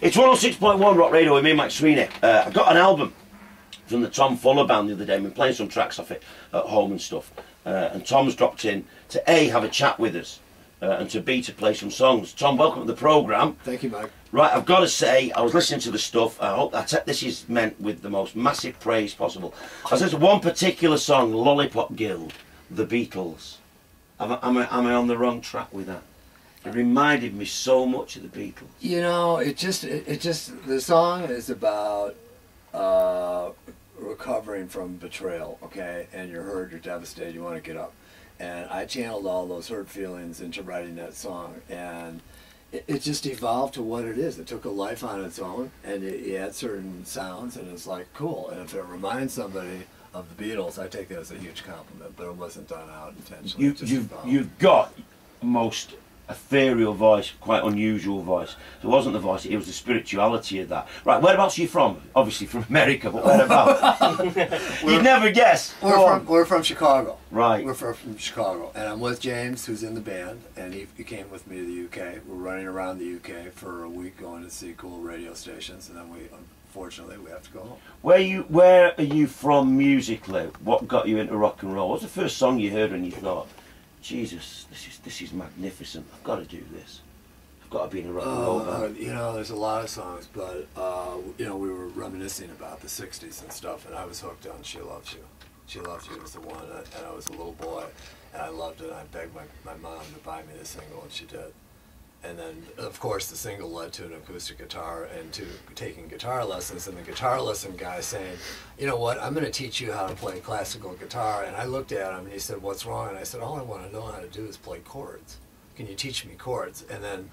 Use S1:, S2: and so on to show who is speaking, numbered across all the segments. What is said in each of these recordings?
S1: It's 106.1 Rock Radio with me, Mike Sweeney. I got an album from the Tom Fuller band the other day. I've been playing some tracks off it at home and stuff. And Tom's dropped in to A, have a chat with us, and to B, to play some songs. Tom, welcome to the programme.
S2: Thank you, Mike.
S1: Right, I've got to say, I was listening to the stuff. I hope this is meant with the most massive praise possible. I said one particular song, Lollipop Guild, The Beatles. Am I on the wrong track with that? It reminded me so much of the Beatles.
S2: You know, the song is about recovering from betrayal, okay? And you're hurt, you're devastated, you want to get up. And I channeled all those hurt feelings into writing that song. And it just evolved to what it is. It took a life on its own, and it had certain sounds, and it's like, cool. And if it reminds somebody of the Beatles, I take that as a huge compliment, but it wasn't done out intentionally.
S1: You've got most ethereal voice, quite unusual voice. So it wasn't the voice, it was the spirituality of that. Right, whereabouts are you from? Obviously from America, but whereabouts? You'd never guess.
S2: We're from Chicago.
S1: Right.
S2: We're from Chicago. And I'm with James, who's in the band, and he came with me to the UK. We're running around the UK for a week going to see cool radio stations, and then unfortunately, we have to go home.
S1: Where are you from musically? What got you into rock and roll? What was the first song you heard and you thought, Jesus, this is magnificent. I've got to do this. I've got to be in a rock and roll band.
S2: You know, there's a lot of songs, but you know, we were reminiscing about the '60s and stuff, and I was hooked on "She Loves You." "She Loves You" was the one, and I was a little boy, and I loved it. And I begged my mom to buy me the single, and she did. And then, of course, the single led to an acoustic guitar and to taking guitar lessons, and the guitar lesson guy saying, you know what, I'm going to teach you how to play classical guitar. And I looked at him and he said, what's wrong? And I said, all I want to know how to do is play chords. Can you teach me chords? And then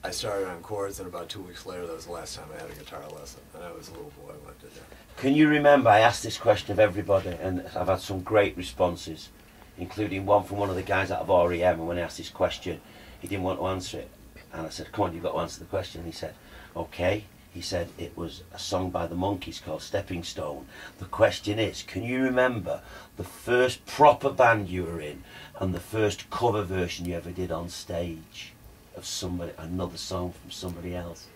S2: I started on chords, and about 2 weeks later, that was the last time I had a guitar lesson. And I was a little boy when I did that.
S1: Can you remember, I asked this question of everybody, and I've had some great responses, including one from one of the guys out of REM, and when I asked this question, he didn't want to answer it. And I said, come on, you've got to answer the question. And he said, okay. He said it was a song by the Monkees called Stepping Stone. The question is, can you remember the first proper band you were in and the first cover version you ever did on stage of another song from somebody else?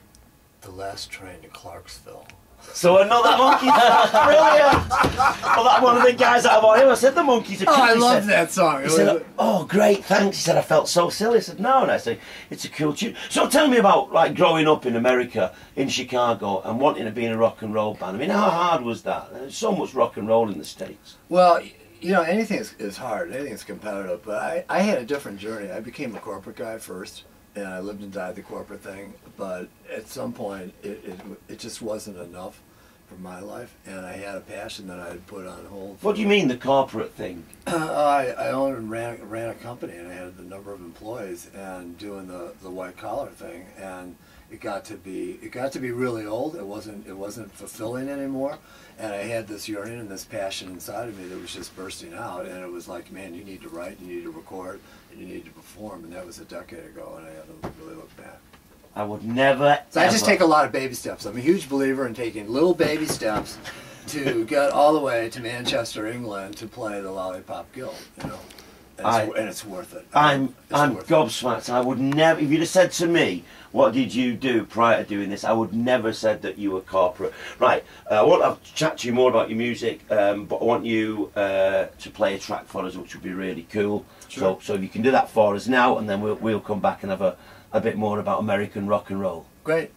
S2: The Last Train to Clarksville.
S1: So another Monkees song, brilliant! Well, that one of the guys out of REM, I said the Monkees are cool.
S2: Oh, I love that song.
S1: He said, oh, great, thanks. He said, I felt so silly. I said, no, and I said, it's a cool tune. So tell me about, like, growing up in America, in Chicago, and wanting to be in a rock and roll band. I mean, how hard was that? There's so much rock and roll in the States.
S2: Well, you know, anything is hard, anything is competitive, but I had a different journey. I became a corporate guy first, and I lived and died the corporate thing, but at some point it just wasn't enough for my life, and I had a passion that I had put on hold.
S1: What do you mean, the corporate thing?
S2: I owned and ran a company, and I had a number of employees, and doing the white collar thing, and it got to be really old. It wasn't fulfilling anymore, and I had this yearning and this passion inside of me that was just bursting out, and it was like, man, you need to write, you need to record, and you need to perform, and that was a decade ago, and I haven't really looked back.
S1: I would never.
S2: So I just take a lot of baby steps. I'm a huge believer in taking little baby steps to get all the way to Manchester, England, to play the Lollipop Guild. You know, and it's worth it.
S1: I'm gobsmacked. I would never. If you'd have said to me, "What did you do prior to doing this?" I would never have said that you were corporate. Right. I want to chat to you more about your music, but I want you to play a track for us, which would be really cool.
S2: Sure.
S1: So if you can do that for us now, and then we'll come back and have a bit more about American rock and roll.
S2: Great.